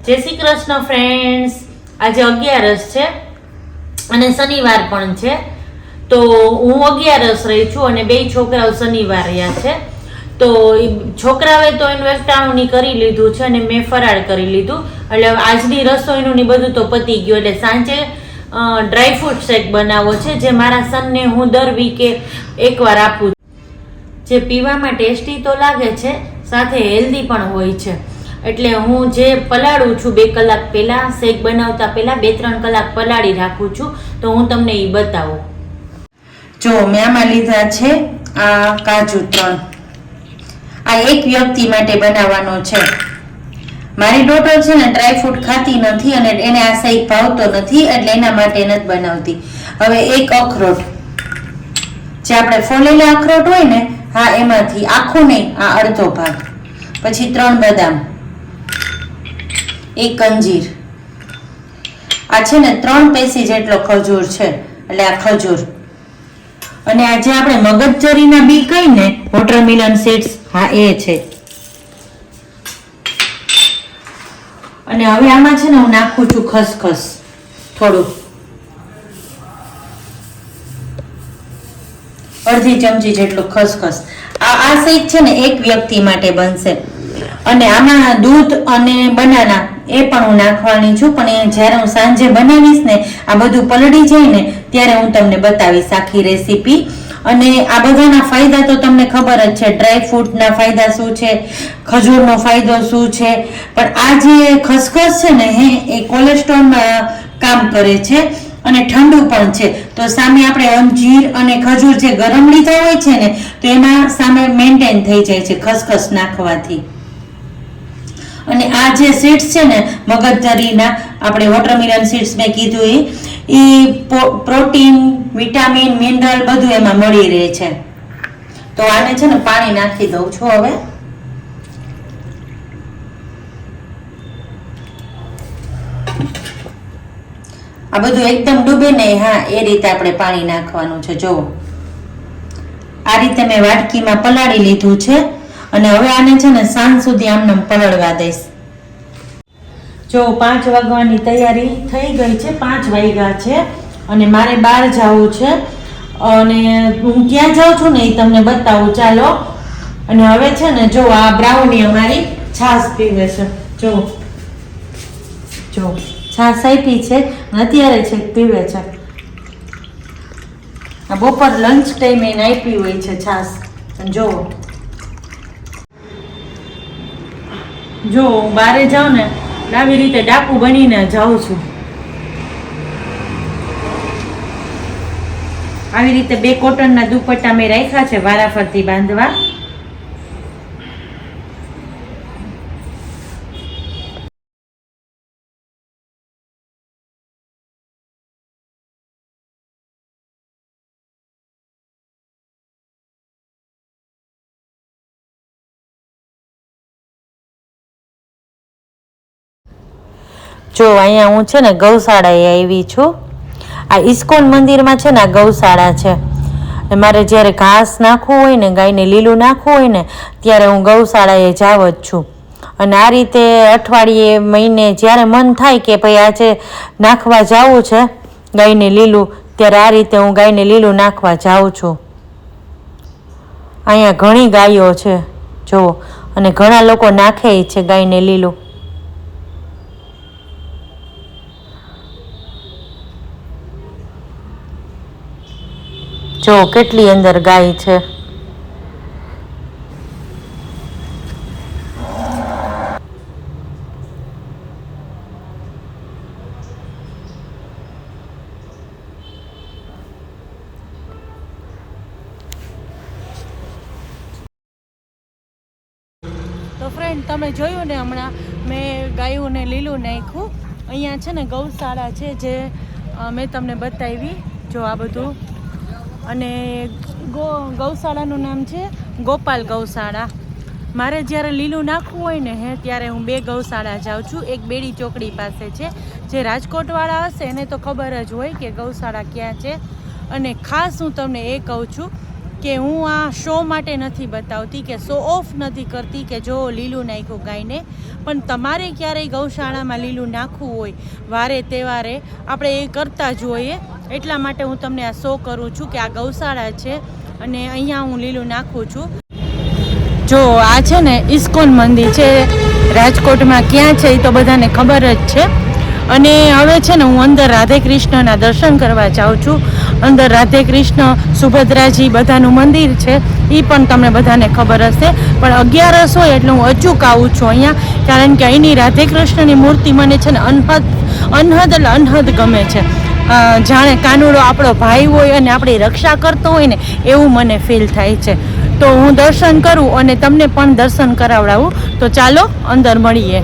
જય શ્રી કૃષ્ણ ફ્રેન્ડ્સ, આજે 11 છે અને શનિવાર પણ છે. તો હું 11 રહી છું અને બે છોકરાઓ શનિવાર રહ્યા છે. તો છોકરાઓએ તો એનું એકટાણું કરી લીધું છે અને મેં ફરાળ કરી લીધું. એટલે આજની રસોઈનું ને બધું તો પતી ગયું. એટલે સાંજે ડ્રાયફ્રૂટ શેક બનાવવો છે, જે મારા સનને હું દર વીકે એકવાર આપું. જે પીવામાં ટેસ્ટી તો લાગે છે, સાથે હેલ્ધી પણ હોય છે. એટલે હું જે પલાળું છું 2 કલાક પહેલાં, શેક બનાવતા પહેલાં 2-3 કલાક પલાળી રાખું છું. તો હું તમને એ બતાવું. જો મેં આમાં લીધા છે આ કાજુ 3. આ એક વ્યક્તિ માટે બનાવવાનો છે. મારી ડોટર છે ને ડ્રાયફ્રૂટ ખાતી નથી અને એને આ શેક ભાવતો નથી, એટલે એના માટે નથી બનાવતી. હવે એક અખરોટ, જે આપણે ફોલેલા અખરોટ હોય ને, હા એમાંથી આખું નહીં, આ અડધો ભાગ. પછી 3 બદામ, 1 અંજીર, આ છે ને 3 પેસી જેટલો ખજૂર છે, એટલે આ ખજૂર. અને આ જે આપણે મગજતરીના બી કઈ ને, વોટરમેલન સીડ્સ, હા એ છે. અને હવે આમાં છે ને હું નાખું છું ખસખસ થોડું, અડધી ચમચી જેટલું ખસખસ. આ શેક છે ને એક વ્યક્તિ માટે બનશે. અને આમાં દૂધ અને બનાના એ પણ હું નાખવાની છું, પણ એ જ્યારે હું સાંજે બનાવીશ ને, આ બધું પલળી જાય ને ત્યારે હું તમને બતાવીશ આખી રેસીપી. અને આ બધાના ફાયદા તો તમને ખબર જ છે, ડ્રાયફ્રૂટના ફાયદા શું છે, ખજૂરનો ફાયદો શું છે. પણ આ જે ખસખસ છે ને એ કોલેસ્ટ્રોલમાં કામ કરે છે અને ઠંડુ પણ છે. તો સામે આપણે અંજીર અને ખજૂર જે ગરમ લીધા હોય છે ને, તો એમાં સામે મેન્ટેન થઈ જાય છે ખસખસ નાખવાથી. અને આ જે સીડ્સ છે ને મગજતરીના, આપણે વોટરમેલન સીડ્સ મેં કીધું એ પ્રોટીન, વિટામિન, મિનરલ બધું એમાં મળી રહે છે. તો આને છે ને પાણી નાખી દઉં છું હવે. આ બધું એકદમ ડૂબે ને, હા એ રીતે આપણે પાણી નાખવાનું છે. જો આ રીતે મેં વાટકીમાં પલાળી લીધું છે. અને હવે આને છે ને સાંજ સુધી આમને પલળવા દઈશ. જો 5 વાગવાની તૈયારી થઈ ગઈ છે, 5 વાગ્યા છે અને મારે બહાર જવું છે. અને હું ક્યાં જાઉં છું ને એ તમને બતાવું, ચાલો. અને હવે છે ને જો આ બ્રાઉની અમારી છાશ પીવે છે. જો છાશ આપી છે, અત્યારે છે પીવે છે. આ બપોર લંચ ટાઈમે એને આપી હોય છે છાશ. જો હું બહારે જાઉં ને આવી રીતે ડાકુ બનીને જાઉં છું. આવી રીતે 2 કોટનના દુપટ્ટા મેં રાખ્યા છે વારાફરતી બાંધવા. જો અહીંયા હું છે ને ગૌશાળાએ આવી છું. આ ઇસ્કોન મંદિરમાં છે ને આ ગૌશાળા છે. મારે જ્યારે ઘાસ નાખવું હોય ને, ગાયને લીલું નાખવું હોય ને, ત્યારે હું ગૌશાળાએ જાવ જ છું. અને આ રીતે અઠવાડિયે, મહિને જ્યારે મન થાય કે ભાઈ આજે નાખવા જવું છે ગાયને લીલું, ત્યારે આ રીતે હું ગાયને લીલું નાખવા જાઉં છું. અહીંયા ઘણી ગાયો છે જુઓ, અને ઘણા લોકો નાખે છે ગાયને લીલું. જો કેટલી અંદર ગાય છે. તો ફ્રેન્ડ, તમે જોયું ને હમણાં મેં ગાયોને લીલું નાખ્યું. અહીંયા છે ને ગૌશાળા છે, જે મેં તમને બતાવી. જો આ બધું. અને ગૌશાળાનું નામ છે ગોપાલ ગૌશાળા. મારે જ્યારે લીલું નાખવું હોય ને ત્યારે હું 2 ગૌશાળા જાઉં છું. એક બેડી ચોકડી પાસે છે, જે રાજકોટવાળા હશે એને તો ખબર જ હોય કે ગૌશાળા ક્યાં છે. અને ખાસ હું તમને એ કહું છું કે હું આ શો માટે નથી બતાવતી કે શો ઓફ નથી કરતી કે જો લીલું નાખ્યું ગાયને, પણ તમારે ક્યારેય ગૌશાળામાં લીલું નાખવું હોય વારે તહેવારે આપણે એ કરતા જ હોઈએ, એટલા માટે હું તમને આ શો કરું છું કે આ ગૌશાળા છે અને અહીંયા હું લીલું નાખું છું. જો આ છે ને ઇસ્કોન મંદિર છે રાજકોટમાં, ક્યાં છે એ તો બધાને ખબર જ છે. અને હવે છે ને હું અંદર રાધે કૃષ્ણના દર્શન કરવા જાઉં છું. અંદર રાધે કૃષ્ણ સુભદ્રાજી બધાનું મંદિર છે, એ પણ તમને બધાને ખબર હશે, પણ 11 હોય એટલે હું અચૂક આવું છું અહીંયા, કારણ કે અહીંની રાધે કૃષ્ણની મૂર્તિ મને છે ને અનહદ ગમે છે. જાણે કાનુડો આપણો ભાઈ હોય અને આપણી રક્ષા કરતો હોય ને એવું મને ફીલ થાય છે. તો હું દર્શન કરું અને તમને પણ દર્શન કરાવડાવું. તો ચાલો અંદર મળીએ.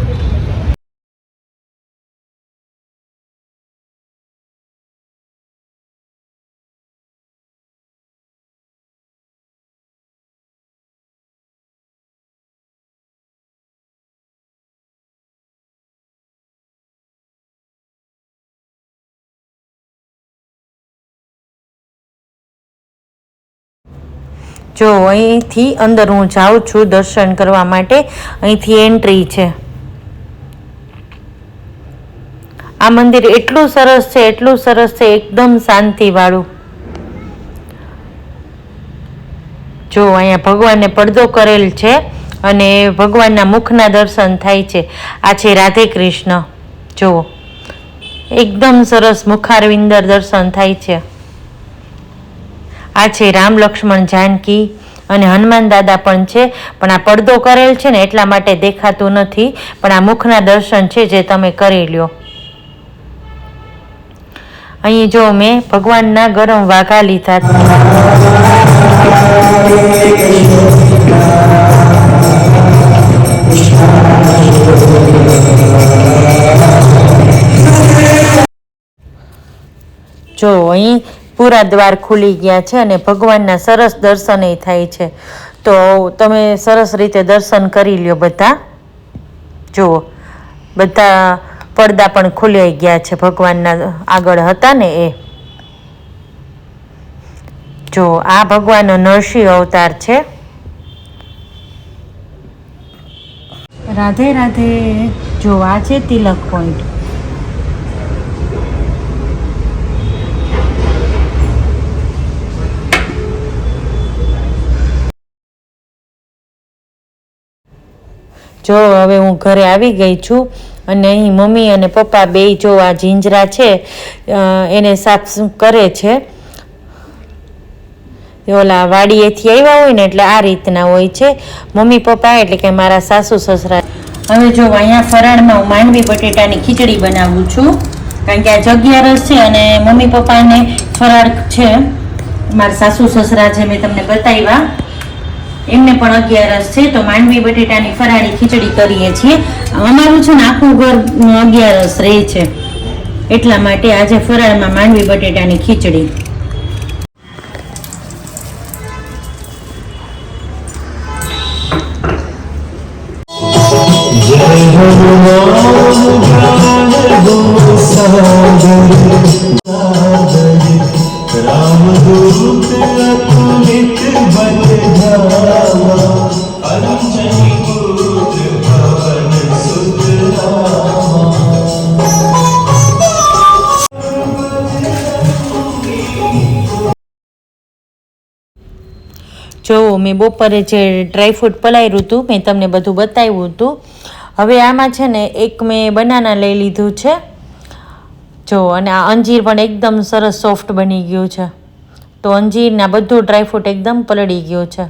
જો અહીંથી અંદર હું જાઉં છું દર્શન કરવા માટે. અહીંથી એન્ટ્રી છે. આ મંદિર એટલું સરસ છે, એટલું સરસ છે, એકદમ શાંતિવાળું. જો અહીંયા ભગવાનને પડદો કરેલ છે અને ભગવાનના મુખના દર્શન થાય છે. આ છે રાધે કૃષ્ણ. જુઓ, એકદમ સરસ મુખારવિંદર દર્શન થાય છે. આ છે રામ લક્ષ્મણ જાનકી અને હનુમાન દાદા પણ છે, પણ આ પડદો કરેલ છે ને એટલા માટે દેખાતું નથી, પણ આ મુખના દર્શન છે જે તમે કરી લ્યો. અહીં જો મેં ભગવાનના ગરમ વાઘા લીધા. જો અહીં પૂરા દ્વાર ખુલી ગયા છે અને ભગવાનના સરસ દર્શન થાય છે. તો તમે સરસ રીતે દર્શન કરી લ્યો બધા. જુઓ, બધા પડદા પણ ખુલી ગયા છે ભગવાનના આગળ હતા ને એ. જો આ ભગવાનનો નરસિંહ અવતાર છે. રાધે રાધે. જો આ છે તિલક પોઈન્ટ. જો હવે હું ઘરે આવી ગઈ છું અને અહીં મમ્મી અને પપ્પા બેય જો આ જીંજરા છે એને સાફ કરે છે. ઓલા વાડીએથી આવ્યા હોય ને એટલે આ રીતના હોય છે. મમ્મી પપ્પા એટલે કે મારા સાસુ સસરા. હવે જો અહીંયા ફરાળમાં હું માંડવી બટેટાની ખીચડી બનાવું છું, કારણ કે આ 11 છે અને મમ્મી પપ્પાને ફરાળ છે. મારા સાસુ સસરા છે મેં તમને બતાવ્યા, એમને પણ 11 છે, તો માંડવી બટેટાની ફરાળી ખીચડી કરીએ છીએ. અમારું છે ને આખું ઘર 11 રહે છે, એટલા માટે આજે ફરાળમાં માંડવી બટેટાની ખીચડી. જો મેં બપોરે જે ડ્રાયફ્રૂટ પલાળ્યું હતું મેં તમને બધું બતાવ્યું હતું. હવે આમાં છે ને એક મેં બનાના લઈ લીધું છે. જો, અને આ અંજીર પણ એકદમ સરસ સોફ્ટ બની ગયું છે. તો અંજીરના બધું ડ્રાયફ્રૂટ એકદમ પલળી ગયું છે.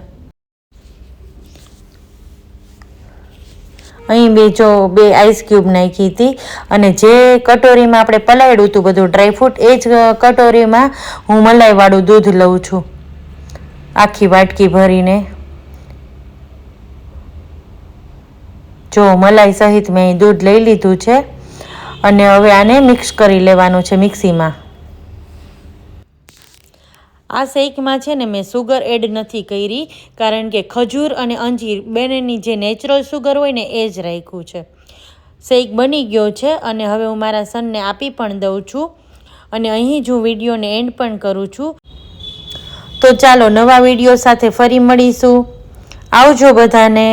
અહીં બે આઈસ ક્યુબ નાખી હતી અને જે કટોરીમાં આપણે પલાળ્યું હતું બધું ડ્રાયફ્રૂટ એ જ કટોરીમાં હું મલાઈવાળું દૂધ લઉં છું, આખી વાટકી ભરીને. જો મલાઈ સહિત મેં દૂધ લઈ લીધું છે અને હવે આને મિક્સ કરી લેવાનું છે મિક્સીમાં. આ શેકમાં છે ને મેં સુગર એડ નથી કરી, કારણ કે ખજૂર અને અંજીર બંનેની જે નેચરલ સુગર હોય ને એ જ રાખ્યું છે. શેક બની ગયો છે અને હવે હું મારા સનને આપી પણ દઉં છું અને અહીં જ હું વિડીયોને એન્ડ પણ કરું છું. તો ચાલો નવા વિડીયો સાથે ફરી મળીશું. આવજો બધાને.